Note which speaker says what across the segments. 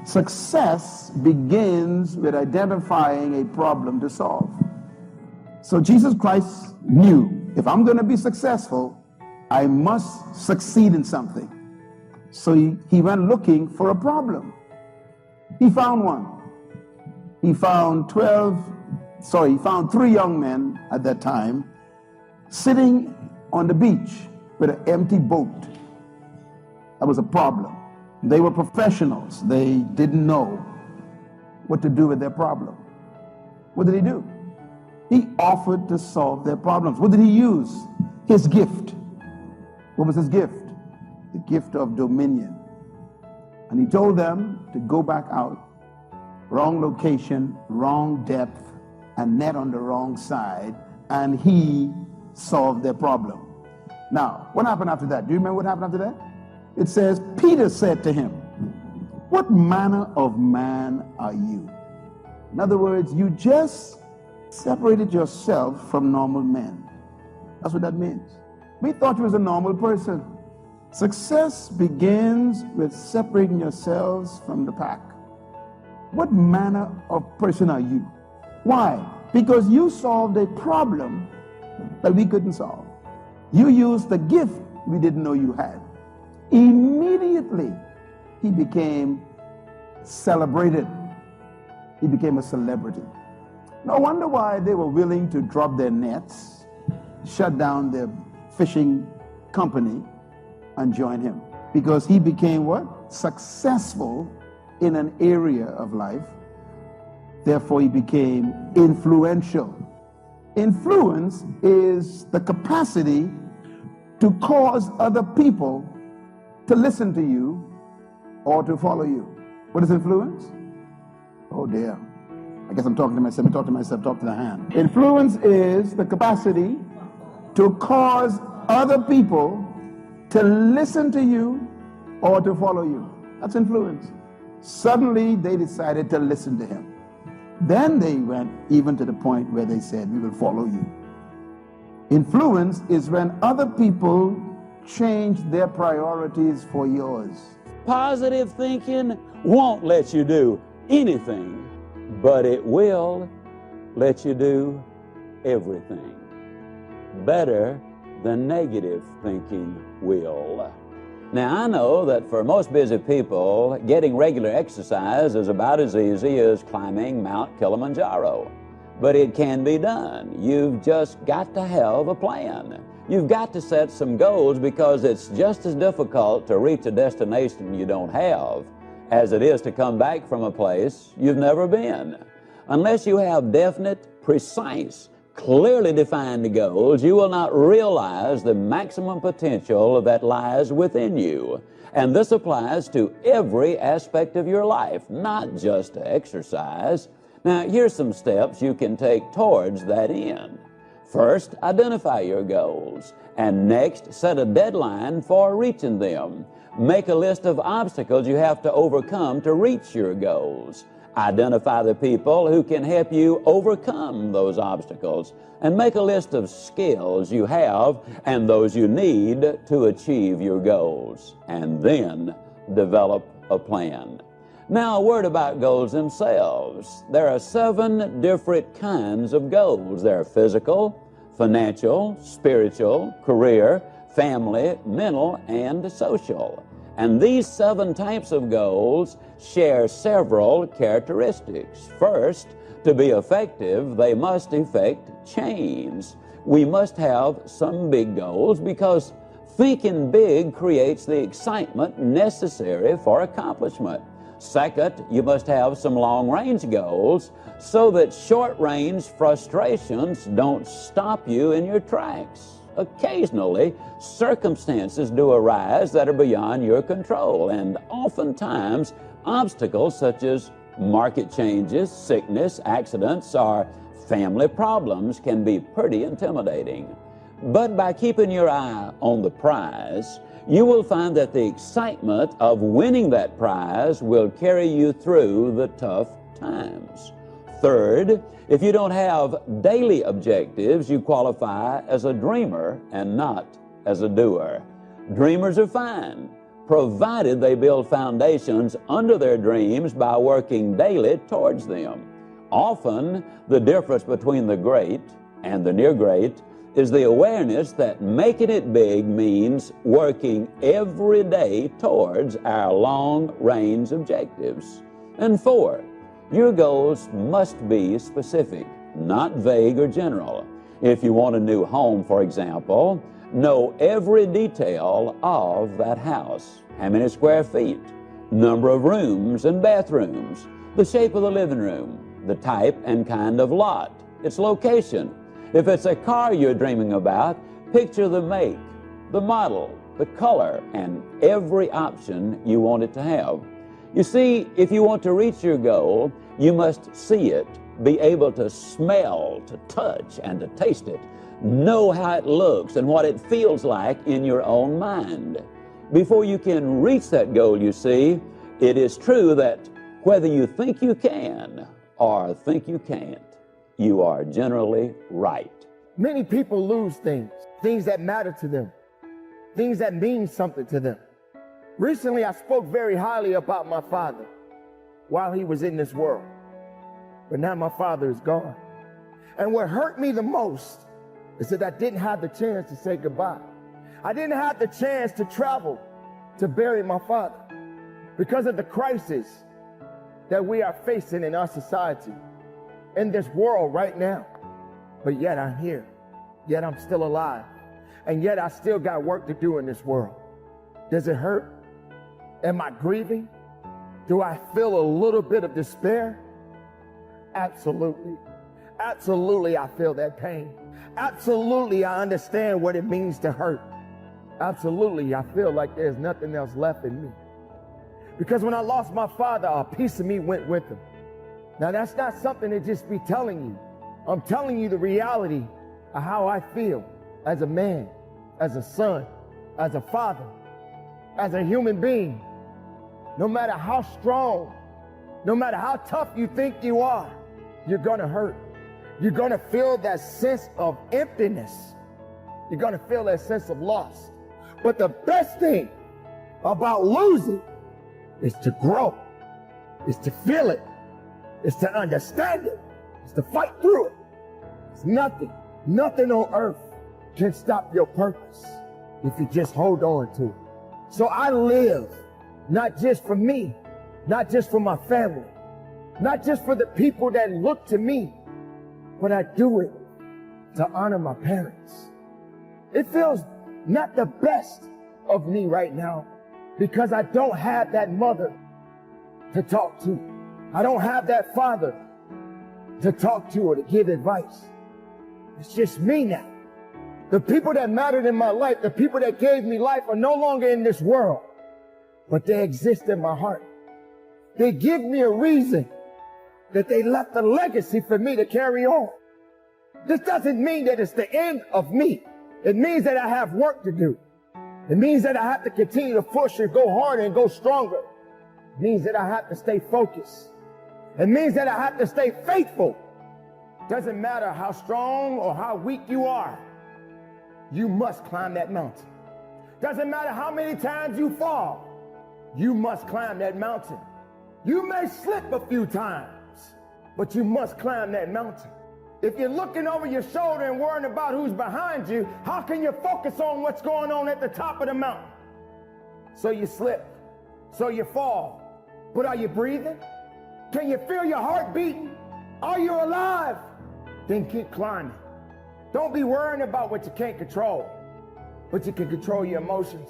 Speaker 1: Success begins with identifying a problem to solve. So Jesus Christ knew, if I'm going to be successful, I must succeed in something. So he went looking for a problem. He found one. He found 3 young men at that time sitting on the beach with an empty boat. That was a problem. They were professionals. They didn't know what to do with their problem. What did he do? He offered to solve their problems. What did he use? His gift. What was his gift? The gift of dominion. And he told them to go back out, wrong location, wrong depth, and net on the wrong side, and he solved their problem. Now, what happened after that? Do you remember what happened after that? It says, Peter said to him, "What manner of man are you?" In other words, you just separated yourself from normal men. That's what that means. We thought you was a normal person. Success begins with separating yourselves from the pack. What manner of person are you? Why? Because you solved a problem that we couldn't solve. You used the gift we didn't know you had. Immediately, he became celebrated. He became a celebrity. No wonder why they were willing to drop their nets, shut down their fishing company, and join him. Because he became what? Successful in an area of life. Therefore, he became influential. Influence is the capacity to cause other people to listen to you or to follow you. What is influence? Oh dear. I guess I'm talking to myself. Talk to the hand. Influence is the capacity to cause other people to listen to you or to follow you. That's influence. Suddenly they decided to listen to him. Then they went even to the point where they said, "We will follow you." Influence is when other people change their priorities for yours.
Speaker 2: Positive thinking won't let you do anything, but it will let you do everything. Better than negative thinking will. Now, I know that for most busy people, getting regular exercise is about as easy as climbing Mount Kilimanjaro. But it can be done. You've just got to have a plan. You've got to set some goals, because it's just as difficult to reach a destination you don't have as it is to come back from a place you've never been. Unless you have definite, precise, clearly defined goals, you will not realize the maximum potential that lies within you. And this applies to every aspect of your life, not just to exercise. Now, here's some steps you can take towards that end. First, identify your goals, and next, set a deadline for reaching them. Make a list of obstacles you have to overcome to reach your goals. Identify the people who can help you overcome those obstacles, and make a list of skills you have and those you need to achieve your goals. And then develop a plan. Now, a word about goals themselves. There are 7 different kinds of goals. There are physical, financial, spiritual, career, family, mental, and social. And these 7 types of goals share several characteristics. First, to be effective, they must effect change. We must have some big goals, because thinking big creates the excitement necessary for accomplishment. Second, you must have some long-range goals so that short-range frustrations don't stop you in your tracks. Occasionally, circumstances do arise that are beyond your control, and oftentimes obstacles such as market changes, sickness, accidents, or family problems can be pretty intimidating. But by keeping your eye on the prize, you will find that the excitement of winning that prize will carry you through the tough times. Third, if you don't have daily objectives, you qualify as a dreamer and not as a doer. Dreamers are fine. provided they build foundations under their dreams by working daily towards them. Often, the difference between the great and the near great is the awareness that making it big means working every day towards our long-range objectives. And 4, your goals must be specific, not vague or general. If you want a new home, for example, know every detail of that house. How many square feet, number of rooms and bathrooms, the shape of the living room, the type and kind of lot, its location. If it's a car you're dreaming about, picture the make, the model, the color, and every option you want it to have. You see, if you want to reach your goal, you must see it, be able to smell, to touch, and to taste it. Know how it looks and what it feels like in your own mind. Before you can reach that goal, you see, it is true that whether you think you can or think you can't, you are generally right.
Speaker 3: Many people lose things that matter to them, things that mean something to them. Recently, I spoke very highly about my father while he was in this world. But now my father is gone. And what hurt me the most is that I didn't have the chance to say goodbye. I didn't have the chance to travel to bury my father because of the crisis that we are facing in our society, in this world right now. But yet I'm here, yet I'm still alive, and yet I still got work to do in this world. Does it hurt? Am I grieving? Do I feel a little bit of despair? Absolutely. Absolutely, I feel that pain. Absolutely, I understand what it means to hurt. Absolutely, I feel like there's nothing else left in me. Because when I lost my father, a piece of me went with him. Now, that's not something to just be telling you. I'm telling you the reality of how I feel as a man, as a son, as a father, as a human being. No matter how strong, no matter how tough you think you are, you're gonna hurt. You're gonna feel that sense of emptiness. You're gonna feel that sense of loss. But the best thing about losing is to grow, is to feel it, is to understand it, is to fight through it. It's nothing on earth can stop your purpose if you just hold on to it. So I live not just for me, not just for my family, not just for the people that look to me, but I do it to honor my parents. It feels not the best of me right now because I don't have that mother to talk to. I don't have that father to talk to or to give advice. It's just me now. The people that mattered in my life, the people that gave me life are no longer in this world, but they exist in my heart. They give me a reason that they left a legacy for me to carry on. This doesn't mean that it's the end of me. It means that I have work to do. It means that I have to continue to push and go harder and go stronger. It means that I have to stay focused. It means that I have to stay faithful. Doesn't matter how strong or how weak you are, you must climb that mountain. Doesn't matter how many times you fall, you must climb that mountain. You may slip a few times, but you must climb that mountain. If you're looking over your shoulder and worrying about who's behind you, how can you focus on what's going on at the top of the mountain? So you slip, so you fall. But are you breathing? Can you feel your heart beating? Are you alive? Then keep climbing. Don't be worrying about what you can't control, but you can control your emotions.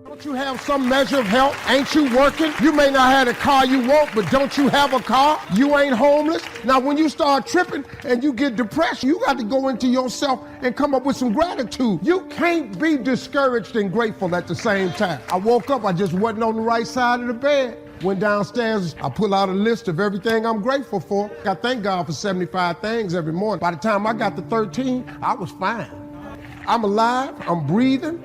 Speaker 4: Don't you have some measure of health? Ain't you working? You may not have the car you want, but don't you have a car? You ain't homeless. Now, when you start tripping and you get depressed, you got to go into yourself and come up with some gratitude. You can't be discouraged and grateful at the same time. I woke up, I just wasn't on the right side of the bed. Went downstairs, I pull out a list of everything I'm grateful for. I thank God for 75 things every morning. By the time I got to 13, I was fine. I'm alive, I'm breathing,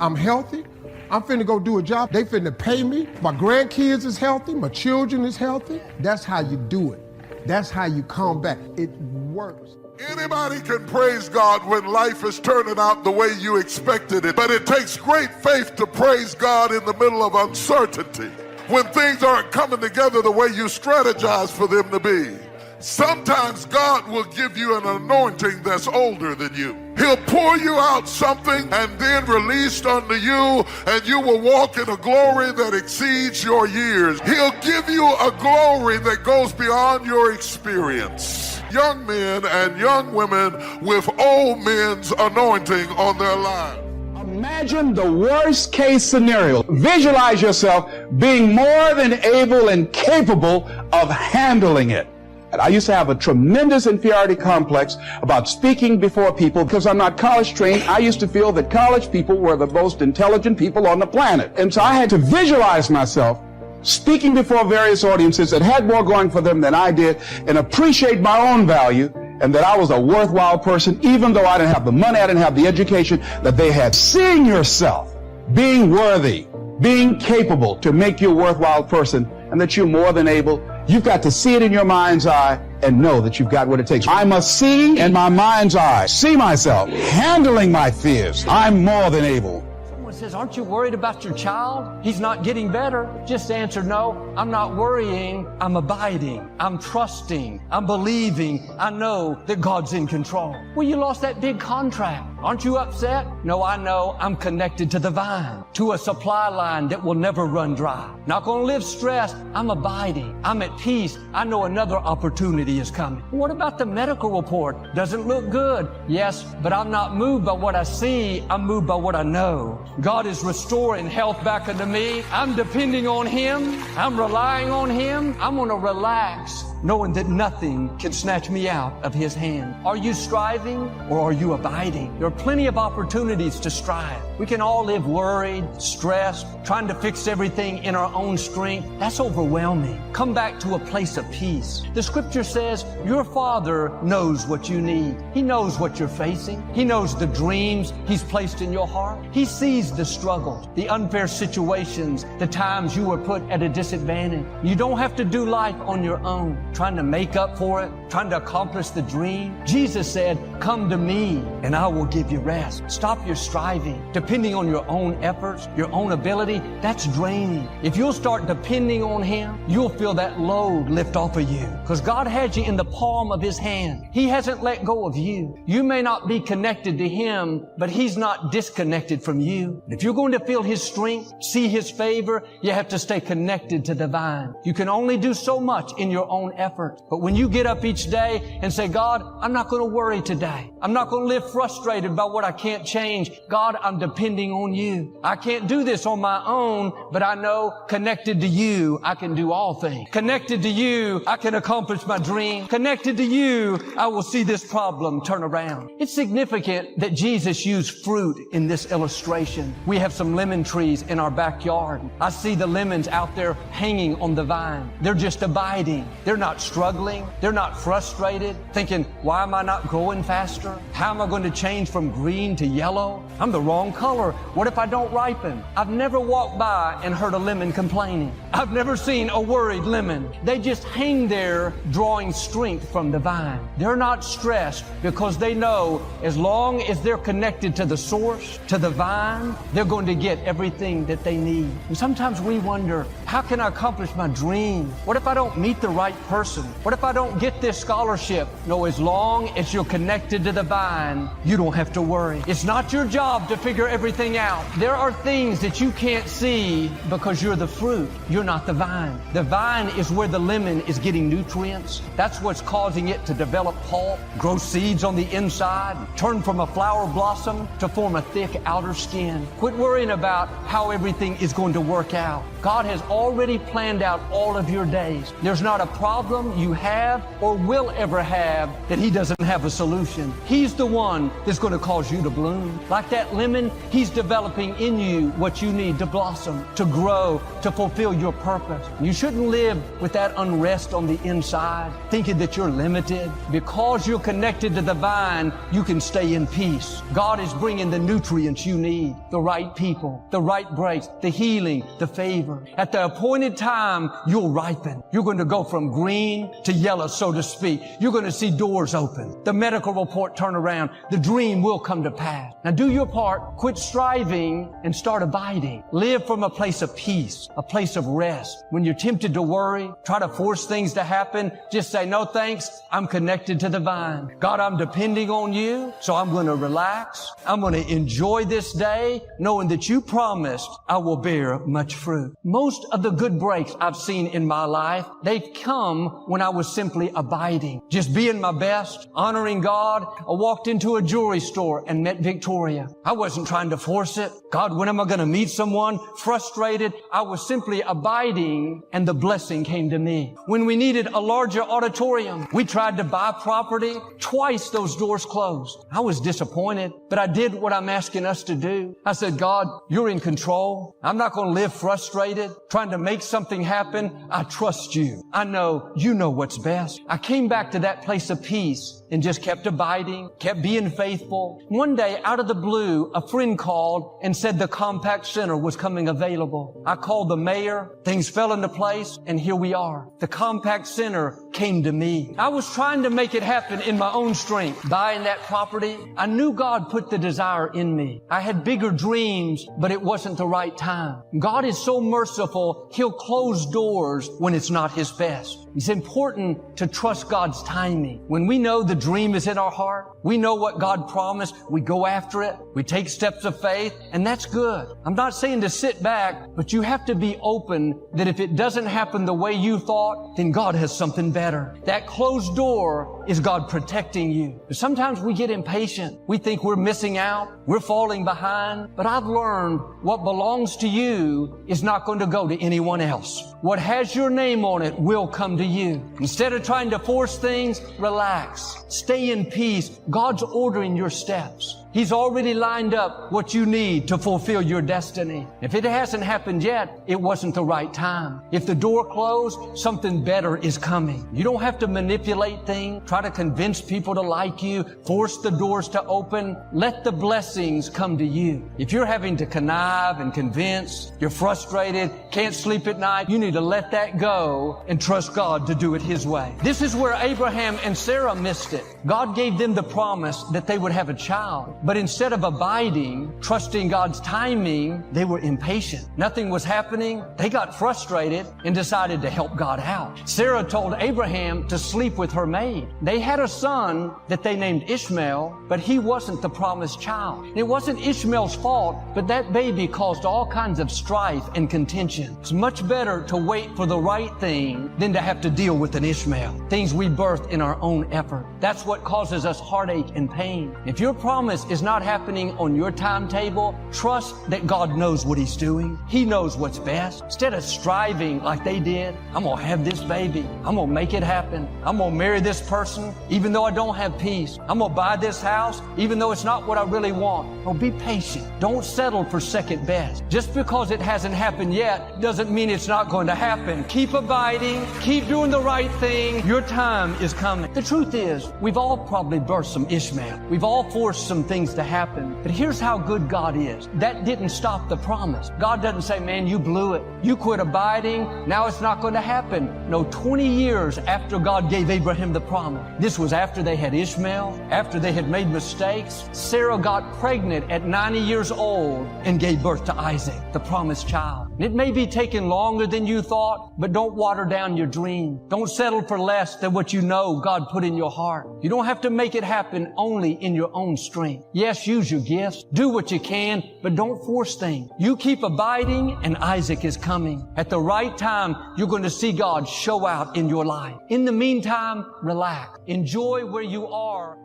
Speaker 4: I'm healthy. I'm finna go do a job. They finna pay me. My grandkids is healthy. My children is healthy. That's how you do it. That's how you come back. It works.
Speaker 5: Anybody can praise God when life is turning out the way you expected it, but it takes great faith to praise God in the middle of uncertainty, when things aren't coming together the way you strategize for them to be. Sometimes God will give you an anointing that's older than you. He'll pour you out something and then release unto you, and you will walk in a glory that exceeds your years. He'll give you a glory that goes beyond your experience. Young men and young women with old men's anointing on their lives.
Speaker 6: Imagine the worst case scenario. Visualize yourself being more than able and capable of handling it. And I used to have a tremendous inferiority complex about speaking before people because I'm not college trained. I used to feel that college people were the most intelligent people on the planet. And so I had to visualize myself speaking before various audiences that had more going for them than I did, and appreciate my own value and that I was a worthwhile person, even though I didn't have the money, I didn't have the education that they had. Seeing yourself being worthy, being capable to make you a worthwhile person, and that you're more than able. You've got to see it in your mind's eye and know that you've got what it takes. I must see in my mind's eye, see myself handling my fears. I'm more than able.
Speaker 7: Someone says, aren't you worried about your child? He's not getting better. Just answer, no, I'm not worrying. I'm abiding. I'm trusting. I'm believing. I know that God's in control. Well, you lost that big contract. Aren't you upset? No, I know I'm connected to the vine, to a supply line that will never run dry. Not going to live stressed. I'm abiding. I'm at peace. I know another opportunity is coming. What about the medical report? Doesn't look good. Yes, but I'm not moved by what I see. I'm moved by what I know. God is restoring health back unto me. I'm depending on Him. I'm relying on Him. I'm going to relax, knowing that nothing can snatch me out of His hand. Are you striving or are you abiding? There are plenty of opportunities to strive. We can all live worried, stressed, trying to fix everything in our own strength. That's overwhelming. Come back to a place of peace. The scripture says your Father knows what you need. He knows what you're facing. He knows the dreams He's placed in your heart. He sees the struggles, the unfair situations, the times you were put at a disadvantage. You don't have to do life on your own, trying to make up for it, trying to accomplish the dream. Jesus said, come to me and I will give you rest. Stop your striving, depending on your own efforts, your own ability. That's draining. If you'll start depending on Him, you'll feel that load lift off of you, because God has you in the palm of His hand. He hasn't let go of you. You may not be connected to Him, but He's not disconnected from you. If you're going to feel His strength, see His favor, you have to stay connected to the vine. You can only do so much in your own effort. But when you get up each day and say, God, I'm not going to worry today. I'm not going to live frustrated by what I can't change. God, I'm depending on You. I can't do this on my own, but I know connected to You, I can do all things. Connected to You, I can accomplish my dream. Connected to You, I will see this problem turn around. It's significant that Jesus used fruit in this illustration. We have some lemon trees in our backyard. I see the lemons out there hanging on the vine. They're just abiding. They're not struggling. They're not frustrated, thinking, why am I not growing faster? How am I going to change from green to yellow? I'm the wrong color. What if I don't ripen? I've never walked by and heard a lemon complaining. I've never seen a worried lemon. They just hang there drawing strength from the vine. They're not stressed because they know as long as they're connected to the source, to the vine, they're going to get everything that they need. And sometimes we wonder, how can I accomplish my dream? What if I don't meet the right person? What if I don't get this scholarship? No, as long as you're connected to the vine, you don't have to worry. It's not your job to figure everything out. There are things that you can't see because you're the fruit. You're not the vine. The vine is where the lemon is getting nutrients. That's what's causing it to develop pulp, grow seeds on the inside, turn from a flower blossom to form a thick outer skin. Quit worrying about how everything is going to work out. God has already planned out all of your days. There's not a problem problem you have or will ever have that He doesn't have a solution. He's the one that's going to cause you to bloom. Like that lemon, He's developing in you what you need to blossom, to grow, to fulfill your purpose. You shouldn't live with that unrest on the inside, thinking that you're limited. Because you're connected to the vine, you can stay in peace. God is bringing the nutrients you need, the right people, the right breaks, the healing, the favor. At the appointed time, you'll ripen. You're going to go from green to yellow, so to speak. You're going to see doors open. The medical report turn around. The dream will come to pass. Now do your part. Quit striving and start abiding. Live from a place of peace, a place of rest. When you're tempted to worry, try to force things to happen, just say, no thanks, I'm connected to the vine. God, I'm depending on you, so I'm going to relax. I'm going to enjoy this day, knowing that you promised I will bear much fruit. Most of the good breaks I've seen in my life, they've come when I was simply abiding, just being my best, honoring God. I walked into a jewelry store and met Victoria. I wasn't trying to force it. God, when am I going to meet someone? Frustrated. I was simply abiding, and the blessing came to me. When we needed a larger auditorium, we tried to buy property. Twice those doors closed. I was disappointed, but I did what I'm asking us to do. I said, God, you're in control. I'm not going to live frustrated, trying to make something happen. I trust you. I know you know what's best. I came back to that place of peace and just kept abiding, kept being faithful. One day, out of the blue, a friend called and said the Compact Center was coming available. I called the mayor. Things fell into place, and here we are. The Compact Center came to me. I was trying to make it happen in my own strength. Buying that property, I knew God put the desire in me. I had bigger dreams, but it wasn't the right time. God is so merciful, He'll close doors when it's not His best. It's important to trust God's timing. When we know the dream is in our heart, we know what God promised, we go after it, we take steps of faith, and that's good. I'm not saying to sit back, but you have to be open that if it doesn't happen the way you thought, then God has something better. That closed door is God protecting you. But sometimes we get impatient. We think we're missing out, we're falling behind, but I've learned what belongs to you is not going to go to anyone else. What has your name on it will come to you. Instead of trying to force things, relax. Stay in peace. God's ordering your steps. He's already lined up what you need to fulfill your destiny. If it hasn't happened yet, it wasn't the right time. If the door closed, something better is coming. You don't have to manipulate things, try to convince people to like you, force the doors to open. Let the blessings come to you. If you're having to connive and convince, you're frustrated, can't sleep at night, you need to let that go and trust God to do it His way. This is where Abraham and Sarah missed it. God gave them the promise that they would have a child. But instead of abiding, trusting God's timing, they were impatient. Nothing was happening. They got frustrated and decided to help God out. Sarah told Abraham to sleep with her maid. They had a son that they named Ishmael, but he wasn't the promised child. It wasn't Ishmael's fault, but that baby caused all kinds of strife and contention. It's much better to wait for the right thing than to have to deal with an Ishmael. Things we birth in our own effort. That's what causes us heartache and pain. If your promise is not happening on your timetable, trust that God knows what He's doing. He knows what's best. Instead of striving like they did, I'm going to have this baby. I'm going to make it happen. I'm going to marry this person even though I don't have peace. I'm going to buy this house even though it's not what I really want. Oh, be patient. Don't settle for second best. Just because it hasn't happened yet doesn't mean it's not going to happen. Keep abiding. Keep doing the right thing. Your time is coming. The truth is, we've all probably birthed some Ishmael. We've all forced some things to happen. But here's how good God is. That didn't stop the promise. God doesn't say, man, you blew it. You quit abiding. Now it's not going to happen. No, 20 years after God gave Abraham the promise. This was after they had Ishmael, after they had made mistakes. Sarah got pregnant at 90 years old and gave birth to Isaac, the promised child. It may be taking longer than you thought, but don't water down your dream. Don't settle for less than what you know God put in your heart. You don't have to make it happen only in your own strength. Yes, use your gifts. Do what you can, but don't force things. You keep abiding and Isaac is coming. At the right time, you're going to see God show out in your life. In the meantime, relax. Enjoy where you are.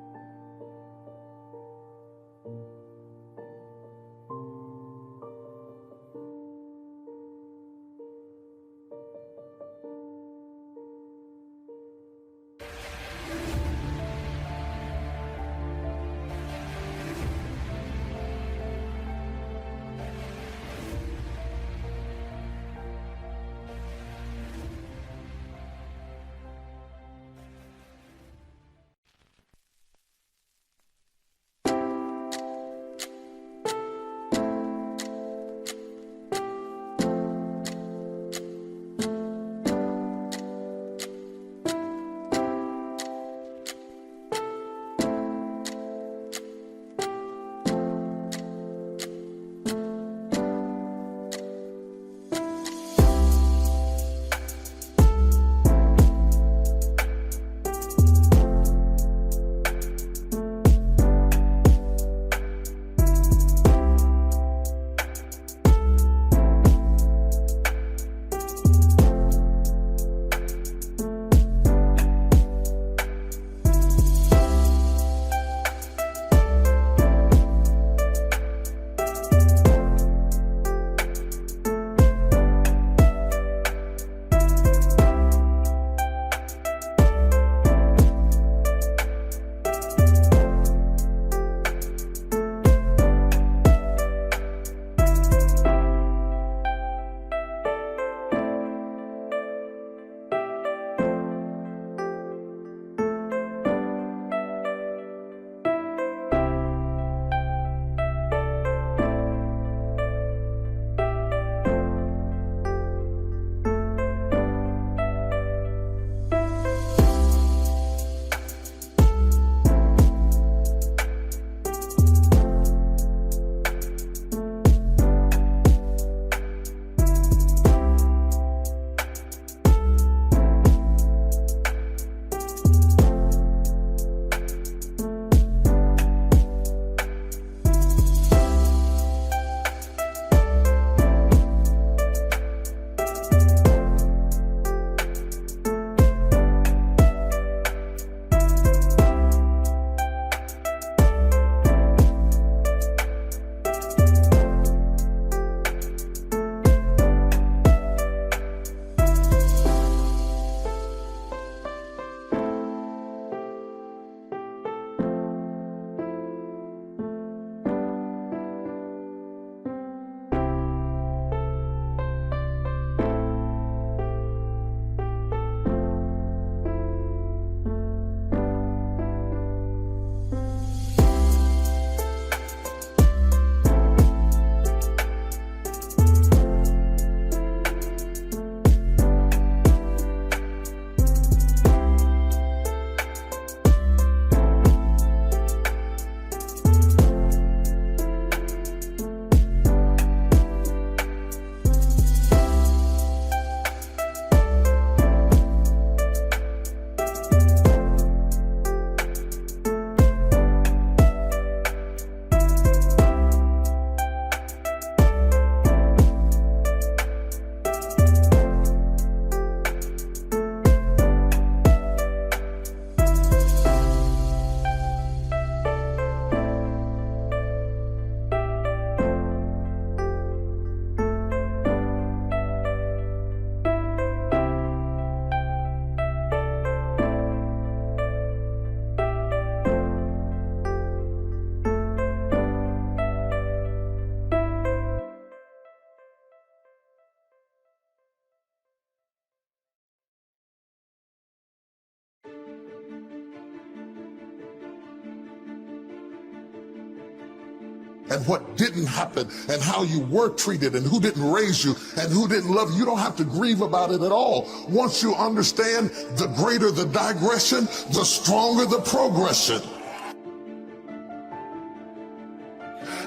Speaker 5: and what didn't happen and how you were treated and who didn't raise you and who didn't love you. You don't have to grieve about it at all. Once you understand, the greater the digression, the stronger the progression.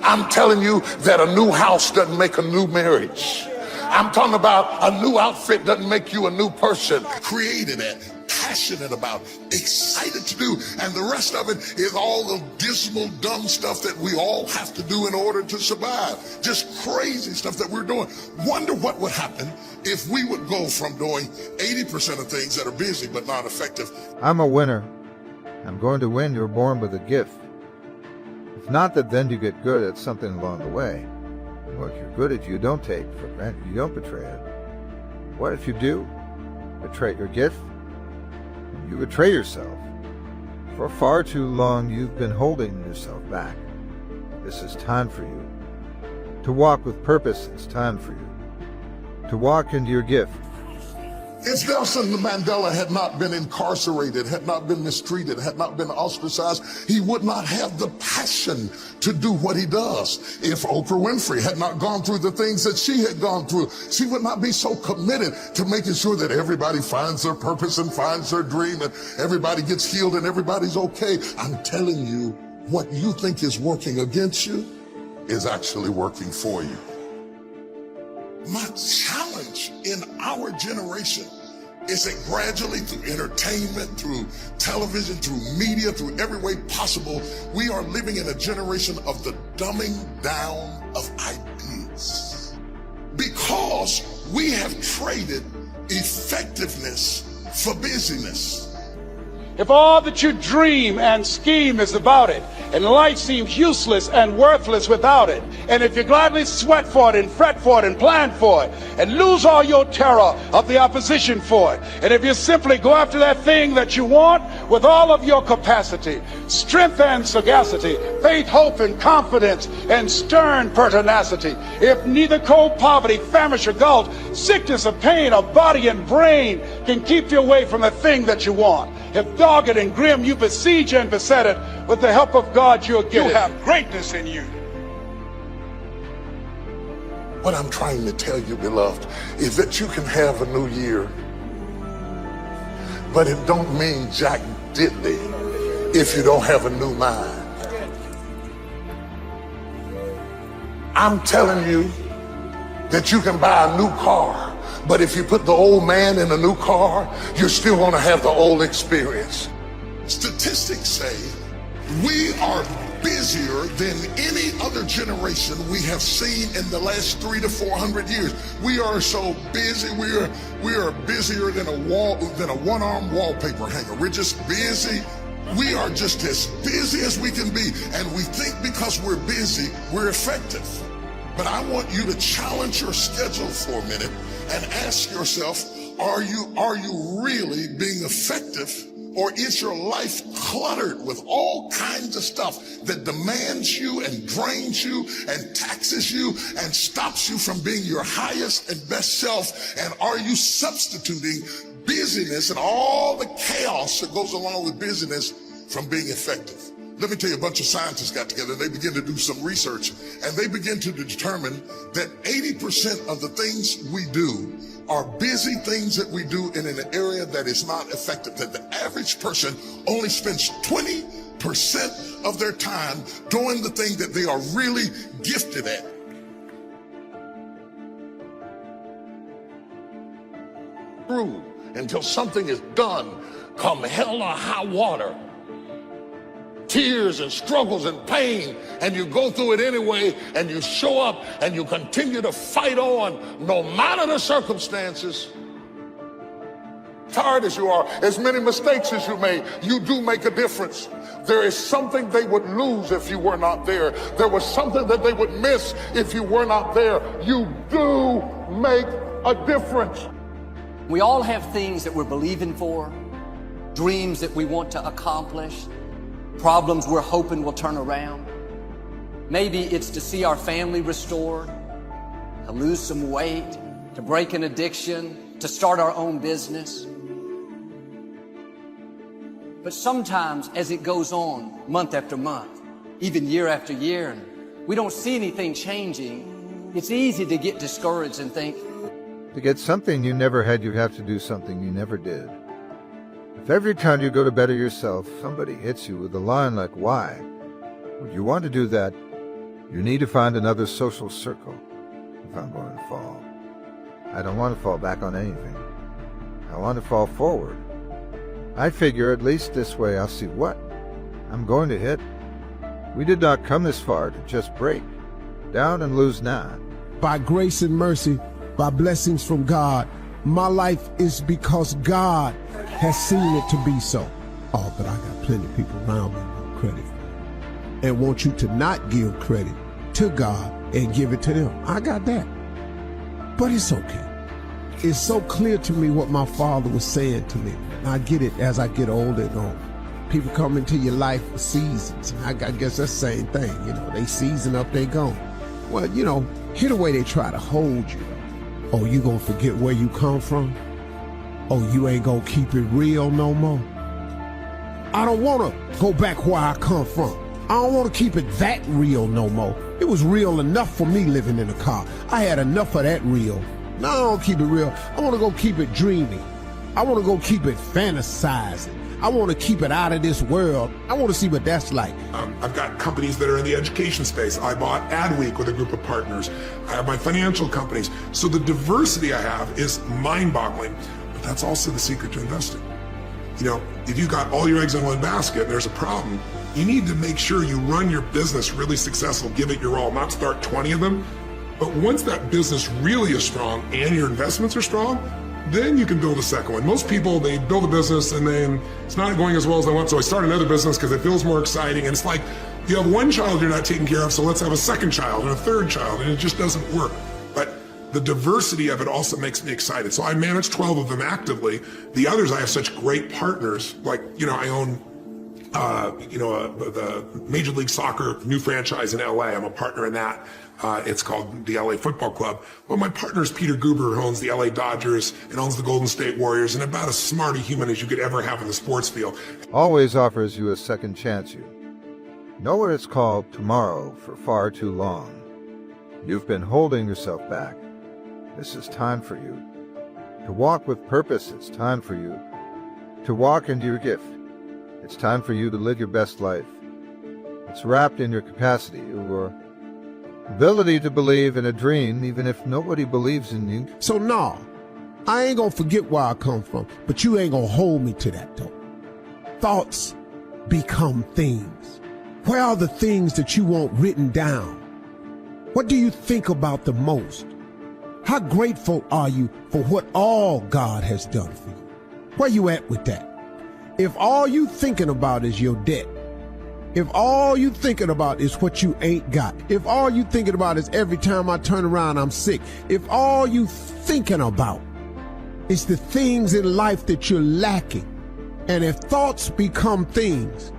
Speaker 5: I'm telling you that a new house doesn't make a new marriage. I'm talking about a new outfit doesn't make you a new person. Created at, passionate about, excited to do, and the rest of it is all the dismal, dumb stuff that we all have to do in order to survive. Just crazy stuff that we're doing. Wonder what would happen if we would go from doing 80% of things that are busy but not effective.
Speaker 8: I'm a winner. I'm going to win. You're born with a gift. It's not that then you get good at something along the way. What you're good at, you don't take for granted. You don't betray it. What if you do? Betray your gift? You betray yourself. For far too long, you've been holding yourself back. This is time for you. To walk with purpose, it's time for you. To walk into your gift.
Speaker 5: If Nelson Mandela had not been incarcerated, had not been mistreated, had not been ostracized, he would not have the passion to do what he does. If Oprah Winfrey had not gone through the things that she had gone through, she would not be so committed to making sure that everybody finds their purpose and finds their dream and everybody gets healed and everybody's okay. I'm telling you, what you think is working against you is actually working for you. My challenge in our generation is that gradually through entertainment, through television, through media, through every way possible, we are living in a generation of the dumbing down of ideas. Because we have traded effectiveness for busyness.
Speaker 6: If all that you dream and scheme is about it, and life seems useless and worthless without it, and if you gladly sweat for it and fret for it and plan for it, and lose all your terror of the opposition for it, and if you simply go after that thing that you want with all of your capacity, strength and sagacity, faith, hope, and confidence, and stern pertinacity, if neither cold poverty, famish, or gulf, sickness or pain of body and brain can keep you away from the thing that you want, if dogged and grim you besiege and beset it, with the help of God you'll get it. You have greatness in you.
Speaker 5: What I'm trying to tell you, beloved, is that you can have a new year, but it don't mean jack diddly if you don't have a new mind. I'm telling you that you can buy a new car, but if you put the old man in a new car, you're still going to have the old experience. Statistics say we are busier than any other generation we have seen in the last 300 to 400 years. We are so busy. We are busier than a one-arm wallpaper hanger. We're just busy. We are just as busy as we can be, and we think because we're busy, we're effective. But I want you to challenge your schedule for a minute and ask yourself, are you really being effective? Or is your life cluttered with all kinds of stuff that demands you and drains you and taxes you and stops you from being your highest and best self? And are you substituting busyness and all the chaos that goes along with busyness from being effective? Let me tell you, a bunch of scientists got together and they began to do some research, and they begin to determine that 80% of the things we do are busy things that we do in an area that is not effective, that the average person only spends 20% of their time doing the thing that they are really gifted at. Through until something is done, come hell or high water. Tears and struggles and pain, and you go through it anyway, and you show up and you continue to fight on no matter the circumstances. Tired as you are, as many mistakes as you made, you do make a difference. There is something they would lose if you were not there. There was something that they would miss if you were not there. You do make a difference.
Speaker 7: We all have things that we're believing for, dreams that we want to accomplish, problems we're hoping will turn around. Maybe it's to see our family restored, to lose some weight, to break an addiction, to start our own business. But sometimes as it goes on, month after month, even year after year, and we don't see anything changing, it's easy to get discouraged and think,
Speaker 8: To get something you never had, you have to do something you never did. If every time you go to better yourself, somebody hits you with a line like, why? Would you want to do that? You need to find another social circle if I'm going to fall. I don't want to fall back on anything. I want to fall forward. I figure at least this way I'll see what I'm going to hit. We did not come this far to just break down and lose not.
Speaker 4: By grace and mercy, by blessings from God, my life is because God has seen it to be so. Oh, but I got plenty of people around me who want credit for it and want you to not give credit to God and give it to them. I got that. But it's okay. It's so clear to me what my father was saying to me. And I get it as I get older and older. People come into your life for seasons. And I guess that's the same thing. You know, they season up, they gone. Well, you know, here the way they try to hold you. Oh, you gonna forget where you come from? Oh, you ain't gonna keep it real no more? I don't wanna go back where I come from. I don't wanna keep it that real no more. It was real enough for me living in a car. I had enough of that real. Now I don't keep it real. I wanna go keep it dreamy. I wanna go keep it fantasizing. I want to keep it out of this world. I want to see what that's like.
Speaker 9: I've got companies that are in the education space. I bought Adweek with a group of partners. I have my financial companies. So the diversity I have is mind-boggling, but that's also the secret to investing. You know, if you got all your eggs in one basket and there's a problem, you need to make sure you run your business really successful, give it your all, not start 20 of them. But once that business really is strong and your investments are strong, then you can build a second one. Most people, they build a business and then it's not going as well as they want, so I start another business because it feels more exciting. And it's like, you have one child you're not taking care of, so let's have a second child and a third child, and it just doesn't work. But the diversity of it also makes me excited. So I manage 12 of them actively. The others, I have such great partners. Like, you know, I own the Major League Soccer new franchise in LA. I'm a partner in that. It's called the LA Football Club. Well, my partner is Peter Guber, who owns the LA Dodgers and owns the Golden State Warriors, and about as smart a human as you could ever have in the sports field.
Speaker 8: Always offers you a second chance. You know what it's called tomorrow for far too long. You've been holding yourself back. This is time for you to walk with purpose. It's time for you to walk into your gift. It's time for you to live your best life. It's wrapped in your capacity, your ability to believe in a dream, even if nobody believes in you.
Speaker 4: So no, I ain't gonna forget where I come from, but you ain't gonna hold me to that though. Thoughts become things. Where are the things that you want written down? What do you think about the most? How grateful are you for what all God has done for you? Where you at with that? If all you thinking about is your debt, if all you thinking about is what you ain't got, if all you thinking about is every time I turn around I'm sick, if all you thinking about is the things in life that you're lacking, and if thoughts become things,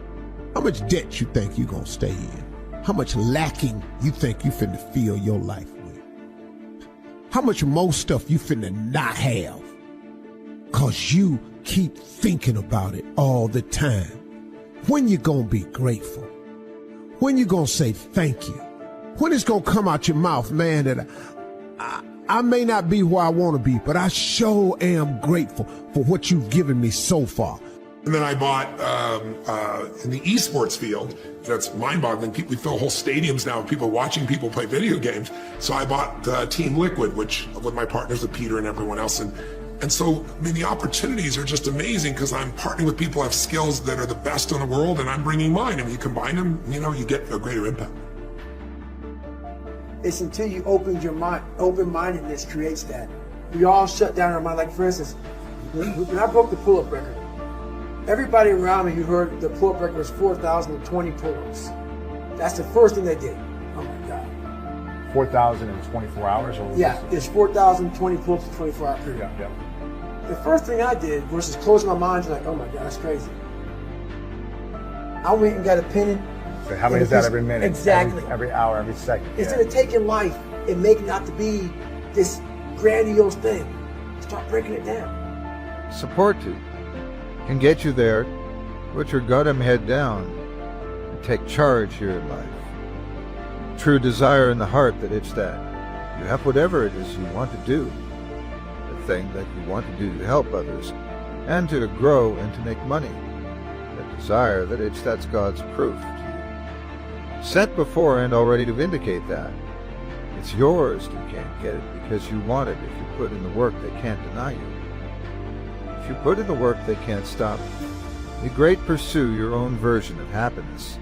Speaker 4: how much debt you think you gonna stay in? How much lacking you think you finna fill your life with? How much more stuff you finna not have? Cause you keep thinking about it all the time. When you gonna be grateful? When you gonna say thank you? When it's gonna come out your mouth, man, that I may not be where I wanna be, but I sure am grateful for what you've given me so far.
Speaker 9: And then I bought, in the esports field, that's mind-boggling. We fill whole stadiums now with people watching people play video games. So I bought Team Liquid, which with my partners, with Peter and everyone else. And so, I mean, the opportunities are just amazing because I'm partnering with people who have skills that are the best in the world, and I'm bringing mine. And you combine them, you know, you get a greater impact.
Speaker 10: It's until you open your mind, open-mindedness creates that. We all shut down our mind. Like, for instance, when I broke the pull-up record, everybody around me who heard the pull-up record was 4,020 pull-ups. That's the first thing they did. Oh my God.
Speaker 11: 4,000 in 24 hours? Or
Speaker 10: yeah, it's 4,020 pull-ups in 24-hour period.
Speaker 11: Yeah.
Speaker 10: The first thing I did versus closing my mind and like, oh my God, that's crazy. I went and got a pen.
Speaker 11: So how many is that every minute?
Speaker 10: Exactly.
Speaker 11: Every hour, every second.
Speaker 10: Instead of taking life and making it out to be this grandiose thing, start breaking it down.
Speaker 8: Support you can get you there. Put your goddamn head down and take charge here in life. true desire in the heart that it's that you have whatever it is you want to do, the thing that you want to do to help others, and to grow and to make money, the desire that that's God's proof to you, set before and already to vindicate that. It's yours. You can't get it because you want it. If you put in the work, they can't deny you. If you put in the work, they can't stop you. Be great, pursue your own version of happiness.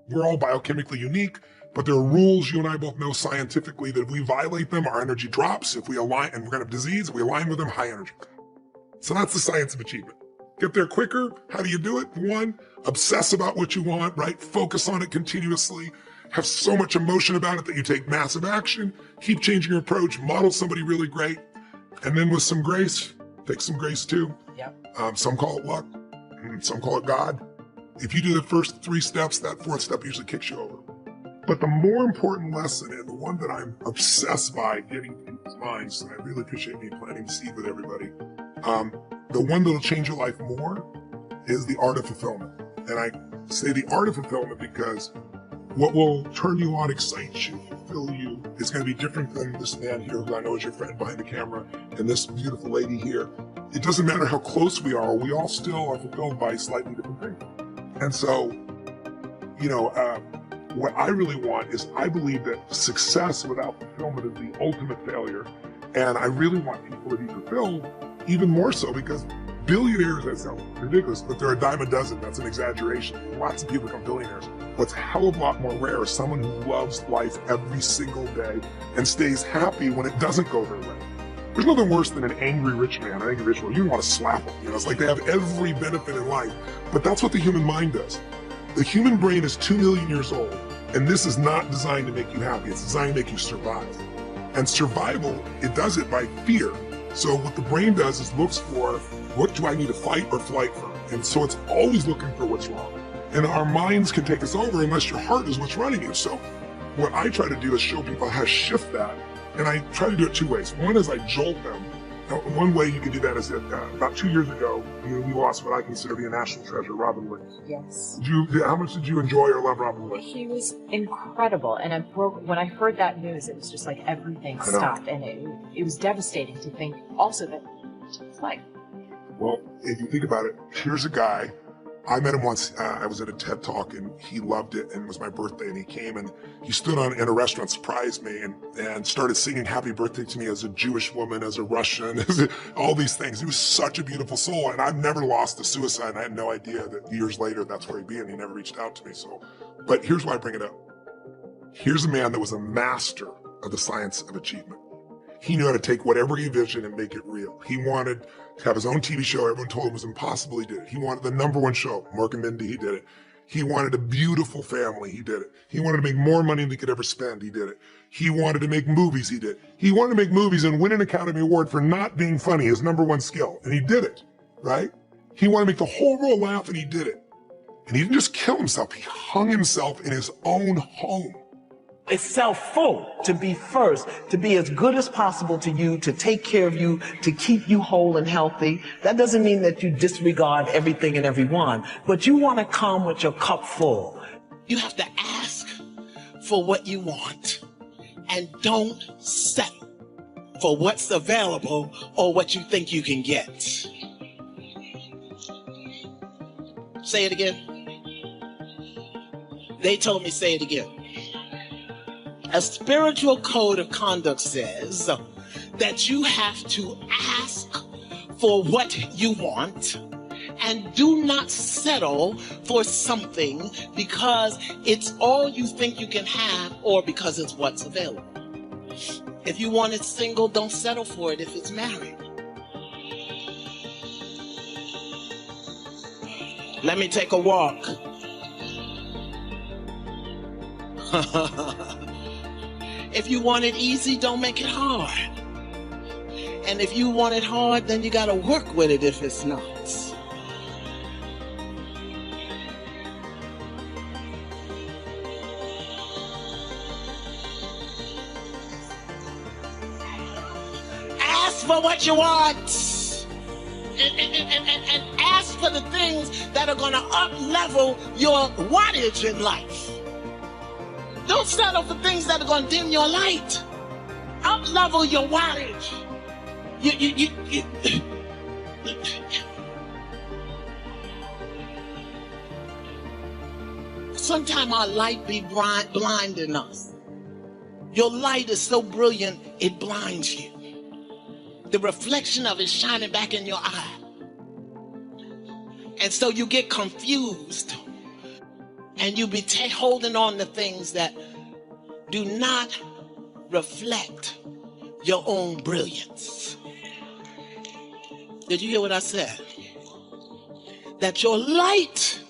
Speaker 9: We're all biochemically unique, but there are rules you and I both know scientifically that if we violate them, our energy drops. If we align, and we're going to have disease, if we align with them, high energy. So that's the science of achievement. Get there quicker. How do you do it? One, obsess about what you want, right? Focus on it continuously. Have so much emotion about it that you take massive action. Keep changing your approach. Model somebody really great. And then with some grace, take some grace too.
Speaker 12: Yep.
Speaker 9: Some call it luck. Some call it God. If you do the first 3 steps, that 4th step usually kicks you over. But the more important lesson, and the one that I'm obsessed by getting people's minds, and I really appreciate me planting the seed with everybody, the one that'll change your life more is the art of fulfillment. And I say the art of fulfillment because what will turn you on, excite you, fulfill you, is going to be different than this man here who I know is your friend behind the camera, and this beautiful lady here. It doesn't matter how close we all still are fulfilled by slightly different things. And so, what I really want is, I believe that success without fulfillment is the ultimate failure. And I really want people to be fulfilled even more so, because billionaires, that sounds ridiculous, but they're a dime a dozen. That's an exaggeration. Lots of people become billionaires. What's a hell of a lot more rare is someone who loves life every single day and stays happy when it doesn't go their way. There's nothing worse than an angry rich man. An angry rich man, you want to slap them. It's like they have every benefit in life. But that's what the human mind does. The human brain is 2 million years old, and this is not designed to make you happy. It's designed to make you survive. And survival, it does it by fear. So what the brain does is looks for, what do I need to fight or flight from? And so it's always looking for what's wrong. And our minds can take us over unless your heart is what's running you. So what I try to do is show people how to shift that. And I try to do it 2 ways. One is I jolt them. Now, one way you can do that is that about 2 years ago, we lost what I consider to be a national treasure, Robin Williams.
Speaker 12: Yes.
Speaker 9: How much did you enjoy or love Robin Williams?
Speaker 12: He was incredible. And when I heard that news, it was just like everything stopped. And it was devastating to think also that it's like.
Speaker 9: Well, if you think about it, here's a guy. I met him once. I was at a TED Talk, and he loved it, and it was my birthday, and he came, and he stood in a restaurant, surprised me, and started singing happy birthday to me as a Jewish woman, as a Russian, all these things. He was such a beautiful soul, and I've never lost to suicide, and I had no idea that years later that's where he'd be, and he never reached out to me. But here's why I bring it up. Here's a man that was a master of the science of achievement. He knew how to take whatever he envisioned and make it real. He wanted to have his own TV show. Everyone told him it was impossible. He did it. He wanted the #1 show, Mork and Mindy. He did it. He wanted a beautiful family. He did it. He wanted to make more money than he could ever spend. He did it. He wanted to make movies. He did. He wanted to make movies and win an Academy Award for not being funny, his #1 skill. And he did it, right? He wanted to make the whole world laugh, and he did it. And he didn't just kill himself. He hung himself in his own home.
Speaker 13: It's self-full to be first, to be as good as possible to you, to take care of you, to keep you whole and healthy. That doesn't mean that you disregard everything and everyone, but you want to come with your cup full.
Speaker 14: You have to ask for what you want and don't settle for what's available or what you think you can get. Say it again. They told me say it again. A spiritual code of conduct says that you have to ask for what you want and do not settle for something because it's all you think you can have or because it's what's available. If you want it single, don't settle for it if it's married. Let me take a walk. If you want it easy, don't make it hard. And if you want it hard, then you gotta work with it if it's not. Ask for what you want and ask for the things that are going to up-level your wattage in life. Don't settle for things that are going to dim your light. Up-level your wattage. Sometimes our light be blinding us. Your light is so brilliant, it blinds you. The reflection of it shining back in your eye. And so you get confused. And you be holding on to things that do not reflect your own brilliance. Did you hear what I said? That your light,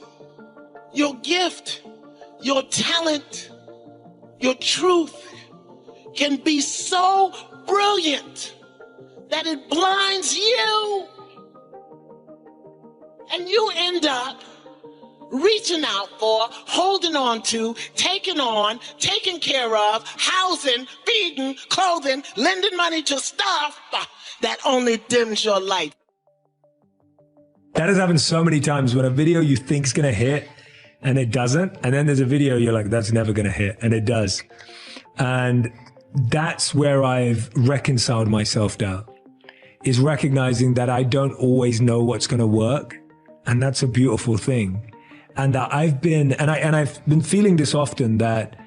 Speaker 14: your gift, your talent, your truth can be so brilliant that it blinds you. And you end up reaching out for, holding on to, taking on, taking care of, housing, feeding, clothing, lending money to stuff that only dims your light.
Speaker 15: That has happened so many times when a video you think is going to hit and it doesn't. And then there's a video you're like, that's never going to hit. And it does. And that's where I've reconciled my self-doubt, is recognizing that I don't always know what's going to work. And that's a beautiful thing. And that I've been feeling this often, that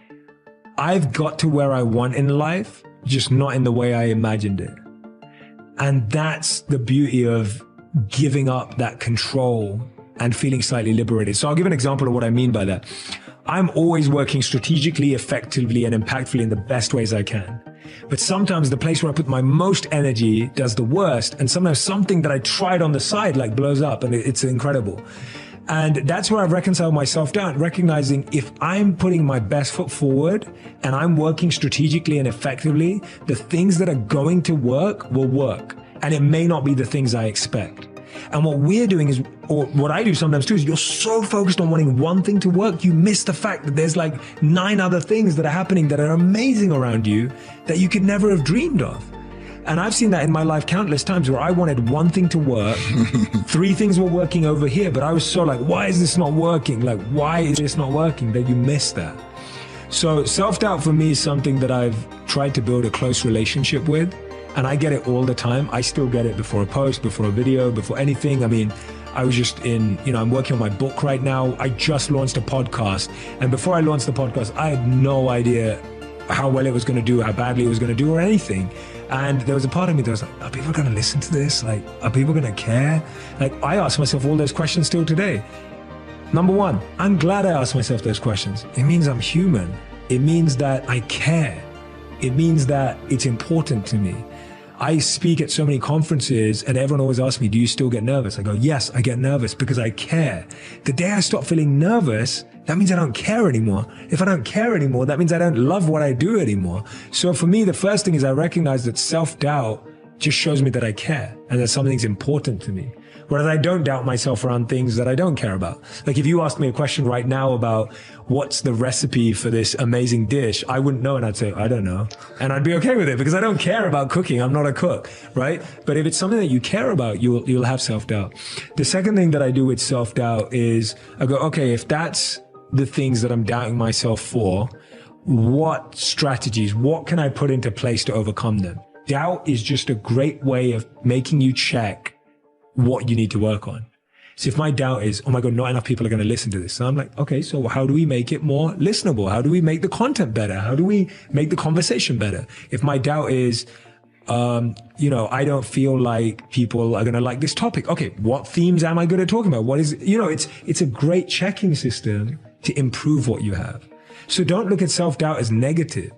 Speaker 15: I've got to where I want in life, just not in the way I imagined it. And that's the beauty of giving up that control and feeling slightly liberated. So I'll give an example of what I mean by that. I'm always working strategically, effectively, and impactfully in the best ways I can. But sometimes the place where I put my most energy does the worst. And sometimes something that I tried on the side like blows up, and it's incredible. And that's where I've reconciled myself down, recognizing if I'm putting my best foot forward and I'm working strategically and effectively, the things that are going to work will work. And it may not be the things I expect. And what we're doing is, or what I do sometimes too, is you're so focused on wanting one thing to work, you miss the fact that there's like 9 other things that are happening that are amazing around you that you could never have dreamed of. And I've seen that in my life countless times where I wanted one thing to work, 3 things were working over here, but I was so like, why is this not working? Like, why is this not working? That you miss that. So self-doubt for me is something that I've tried to build a close relationship with. And I get it all the time. I still get it before a post, before a video, before anything. I mean, I was just I'm working on my book right now. I just launched a podcast. And before I launched the podcast, I had no idea how well it was going to do, how badly it was going to do, or anything. And there was a part of me that was like, are people going to listen to this? Like, are people going to care? Like, I ask myself all those questions still today. Number 1, I'm glad I asked myself those questions. It means I'm human. It means that I care. It means that it's important to me. I speak at so many conferences and everyone always asks me, do you still get nervous? I go, yes, I get nervous because I care. The day I stop feeling nervous, that means I don't care anymore. If I don't care anymore, that means I don't love what I do anymore. So for me, the first thing is I recognize that self-doubt just shows me that I care and that something's important to me. Whereas I don't doubt myself around things that I don't care about. Like if you asked me a question right now about what's the recipe for this amazing dish, I wouldn't know and I'd say, I don't know. And I'd be okay with it because I don't care about cooking. I'm not a cook, right? But if it's something that you care about, you'll have self-doubt. The second thing that I do with self-doubt is I go, okay, if that's the things that I'm doubting myself for, what strategies, what can I put into place to overcome them? Doubt is just a great way of making you check what you need to work on. So if my doubt is, oh my God, not enough people are going to listen to this. So I'm like, okay, so how do we make it more listenable? How do we make the content better? How do we make the conversation better? If my doubt is, I don't feel like people are going to like this topic. Okay, what themes am I good at talking about? What is, it's a great checking system to improve what you have. So don't look at self-doubt as negative.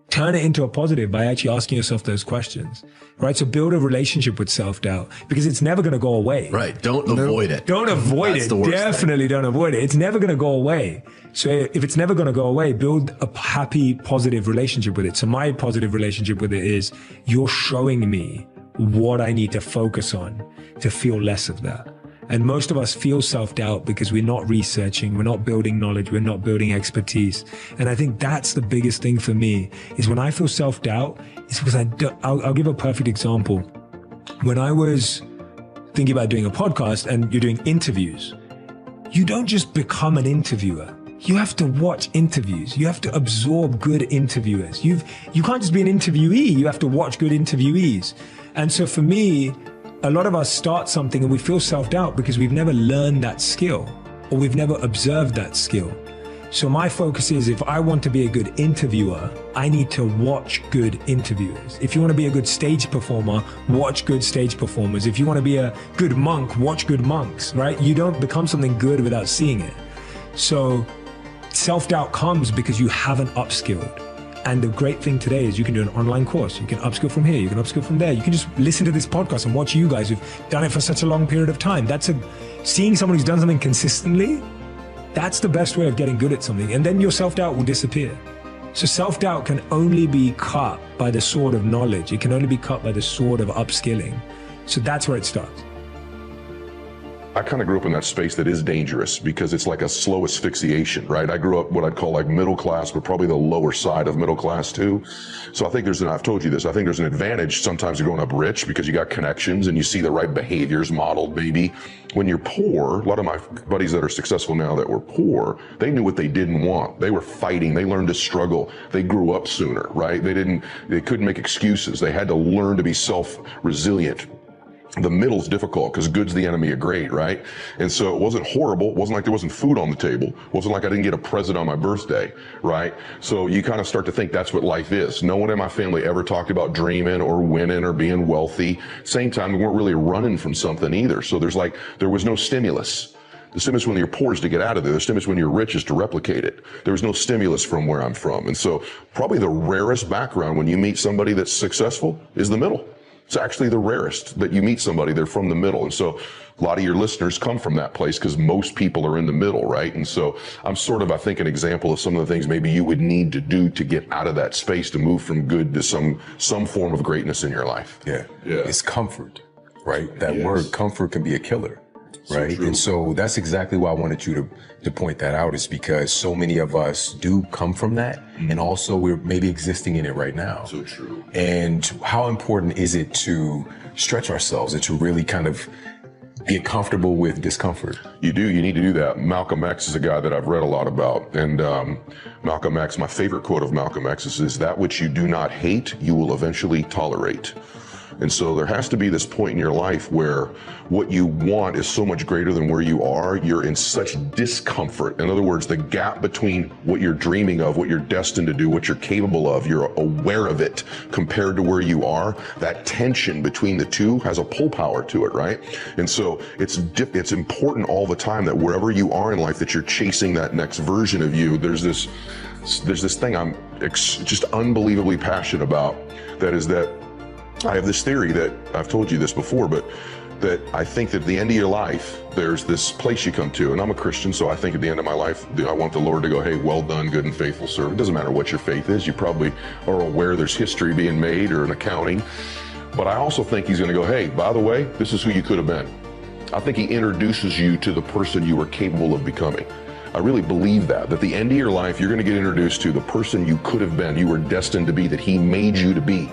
Speaker 15: Turn it into a positive by actually asking yourself those questions, right? So build a relationship with self-doubt because it's never going to go away.
Speaker 16: Right. Don't avoid it.
Speaker 15: Don't avoid it. Definitely don't avoid it. It's never going to go away. So if it's never going to go away, build a happy, positive relationship with it. So my positive relationship with it is you're showing me what I need to focus on to feel less of that. And most of us feel self-doubt because we're not researching, we're not building knowledge, we're not building expertise. And I think that's the biggest thing for me is when I feel self-doubt, it's because I'll give a perfect example. When I was thinking about doing a podcast and you're doing interviews, you don't just become an interviewer. You have to watch interviews. You have to absorb good interviewers. You can't just be an interviewee. You have to watch good interviewees. And so for me, a lot of us start something and we feel self-doubt because we've never learned that skill or we've never observed that skill. So my focus is, if I want to be a good interviewer, I need to watch good interviewers. If you want to be a good stage performer, watch good stage performers. If you want to be a good monk, watch good monks, right? You don't become something good without seeing it. So self-doubt comes because you haven't upskilled. And the great thing today is you can do an online course. You can upskill from here. You can upskill from there. You can just listen to this podcast and watch you guys who've done it for such a long period of time. Seeing someone who's done something consistently, that's the best way of getting good at something. And then your self-doubt will disappear. So self-doubt can only be cut by the sword of knowledge. It can only be cut by the sword of upskilling. So that's where it starts.
Speaker 16: I kind of grew up in that space that is dangerous because it's like a slow asphyxiation, right? I grew up what I'd call like middle class, but probably the lower side of middle class too. So I think I've told you this, I think there's an advantage sometimes to growing up rich because you got connections and you see the right behaviors modeled maybe. When you're poor, a lot of my buddies that are successful now that were poor, they knew what they didn't want. They were fighting, they learned to struggle. They grew up sooner, right? They couldn't make excuses. They had to learn to be self-resilient. The middle's difficult because good's the enemy of great, right? And so it wasn't horrible. It wasn't like there wasn't food on the table. It wasn't like I didn't get a present on my birthday, right? So you kind of start to think that's what life is. No one in my family ever talked about dreaming or winning or being wealthy. Same time, we weren't really running from something either. So there was no stimulus. The stimulus when you're poor is to get out of there. The stimulus when you're rich is to replicate it. There was no stimulus from where I'm from. And so probably the rarest background when you meet somebody that's successful is the middle. It's actually the rarest that you meet somebody, they're from the middle. And so a lot of your listeners come from that place because most people are in the middle, right? And so I'm sort of, I think, an example of some of the things maybe you would need to do to get out of that space to move from good to some form of greatness in your life.
Speaker 17: Yeah. It's comfort, right? That word comfort can be a killer, right? And so that's exactly why I wanted you to point that out, is because so many of us do come from that. And also we're maybe existing in it right now.
Speaker 16: So true.
Speaker 17: And how important is it to stretch ourselves and to really kind of get comfortable with discomfort?
Speaker 16: You do. You need to do that. Malcolm X is a guy that I've read a lot about. And Malcolm X, my favorite quote of Malcolm X is that which you do not hate, you will eventually tolerate. And so there has to be this point in your life where what you want is so much greater than where you are. You're in such discomfort. In other words, the gap between what you're dreaming of, what you're destined to do, what you're capable of, you're aware of it compared to where you are. That tension between the two has a pull power to it, right? And so it's important all the time that wherever you are in life that you're chasing that next version of you. There's this thing I'm just unbelievably passionate about. That is that I have this theory that I've told you this before, but that I think that at the end of your life, there's this place you come to. And I'm a Christian, so I think at the end of my life, I want the Lord to go, hey, well done, good and faithful servant. It doesn't matter what your faith is. You probably are aware there's history being made or an accounting. But I also think he's going to go, hey, by the way, this is who you could have been. I think he introduces you to the person you were capable of becoming. I really believe that at the end of your life, you're going to get introduced to the person you could have been, you were destined to be, that he made you to be.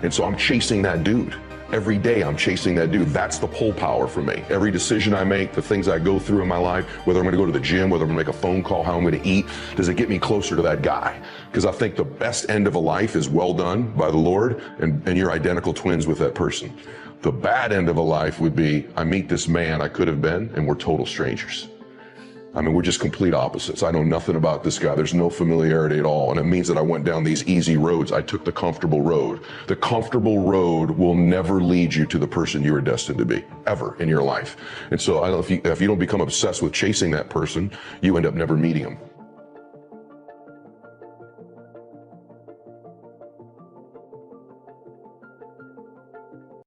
Speaker 16: And so I'm chasing that dude. Every day I'm chasing that dude. That's the pull power for me. Every decision I make, the things I go through in my life, whether I'm going to go to the gym, whether I'm going to make a phone call, how I'm going to eat, does it get me closer to that guy? Because I think the best end of a life is well done by the Lord, and you're identical twins with that person. The bad end of a life would be, I meet this man I could have been, and we're total strangers. I mean, we're just complete opposites. I know nothing about this guy. There's no familiarity at all. And it means that I went down these easy roads. I took the comfortable road. The comfortable road will never lead you to the person you are destined to be, ever in your life. And so I don't know if you don't become obsessed with chasing that person, you end up never meeting him.